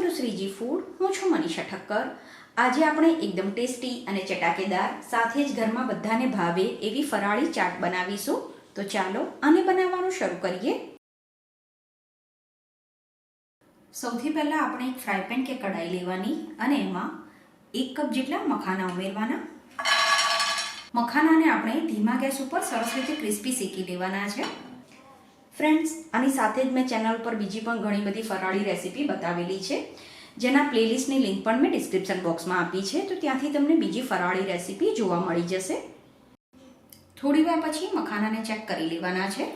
Two Shriji food. હું છું મનીષા ઠક્કર. આજે આપણે એકદમ ટેસ્ટી અને ચટાકેદાર સાથે જ ઘરમાં બધાને ભાવે એવી ફરાળી ચાટ બનાવીશું. તો ચાલો આને બનાવવાનું શરૂ કરીએ. સૌથી પહેલાં આપણે એક ફ્રાય પેન કે કઢાઈ લેવાની અને એમાં 1 કપ જેટલા મખાના ઉમેરવાના. મખાનાને આપણે ધીમા ગેસ ઉપર સરસ રીતે ક્રિસ્પી શેકી લેવાના છે. ફ્રેન્ડ્સ, આની સાથે જ મેં ચેનલ પર બીજી પણ ઘણી બધી ફરાળી રેસીપી બતાવેલી છે, જેના પ્લેલિસ્ટની લિંક પણ મેં ડિસ્ક્રિપ્શન બોક્સમાં આપી છે, તો ત્યાંથી તમને બીજી ફરાળી રેસીપી જોવા મળી જશે. થોડી વાર પછી મખાનાને ચેક કરી લેવાના છે.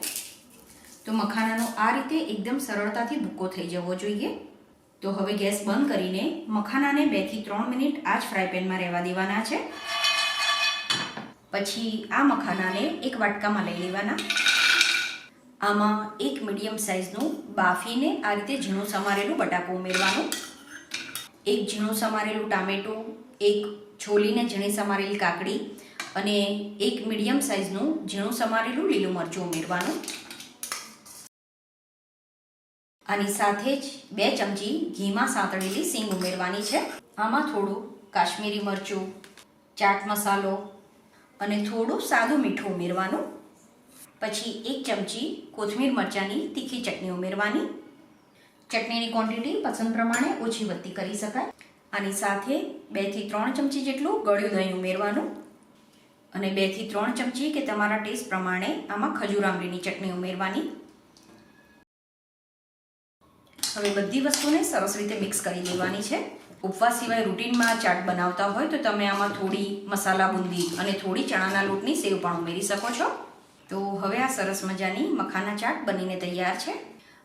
તો મખાનાનો આ રીતે એકદમ સરળતાથી ભૂકો થઈ જવો જોઈએ. તો હવે ગેસ બંધ કરીને મખાનાને 2 થી 3 મિનિટ આ જ ફ્રાય પેનમાં રહેવા દેવાના છે. પછી આ મખાનાને એક વાટકામાં લઈ લેવાના. આમાં એક મીડિયમ સાઇઝનું બાફીને આ રીતે ઝીણું સમારેલું બટાકું ઉમેરવાનું, એક ઝીણું સમારેલું ટામેટું, એક છોલીને ઝીણી સમારેલી કાકડી અને એક મીડિયમ સાઇઝનું ઝીણું સમારેલું લીલું મરચું ઉમેરવાનું. આની સાથે જ 2 ચમચી ઘીમાં સાંતળેલી સિંગ ઉમેરવાની છે. આમાં થોડું કાશ્મીરી મરચું, ચાટ મસાલો અને થોડું સાદું મીઠું ઉમેરવાનું. પછી 1 ચમચી કોથમીર મરચાંની તીખી ચટણી ઉમેરવાની. ચટણીની ક્વોન્ટિટી પસંદ પ્રમાણે ઓછી વધતી કરી શકાય. આની સાથે 2 થી 3 ચમચી જેટલું ગળ્યું દહીં ઉમેરવાનું અને 2 થી 3 ચમચી કે તમારા ટેસ્ટ પ્રમાણે આમાં ખજૂર આંબલીની ચટણી ઉમેરવાની. હવે બધી વસ્તુને સરસ રીતે મિક્સ કરી દેવાની છે. ઉપવાસ સિવાય રૂટીનમાં ચાટ બનાવતા હોય તો તમે આમાં થોડી મસાલા બુંદી અને થોડી ચણાના લોટની સેવ પણ ઉમેરી શકો છો. તો હવે આ સરસ મજાની મખાના ચાટ બનીને તૈયાર છે.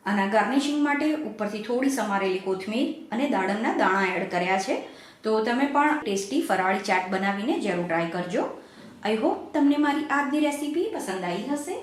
આના ગાર્નિશિંગ માટે ઉપરથી થોડી સમારેલી કોથમીર અને દાડમના દાણા એડ કર્યા છે. તો તમે પણ ટેસ્ટી ફરાળી ચાટ બનાવીને જરૂર ટ્રાય કરજો. આઈ હોપ તમને મારી આજની રેસીપી પસંદ આવી હશે.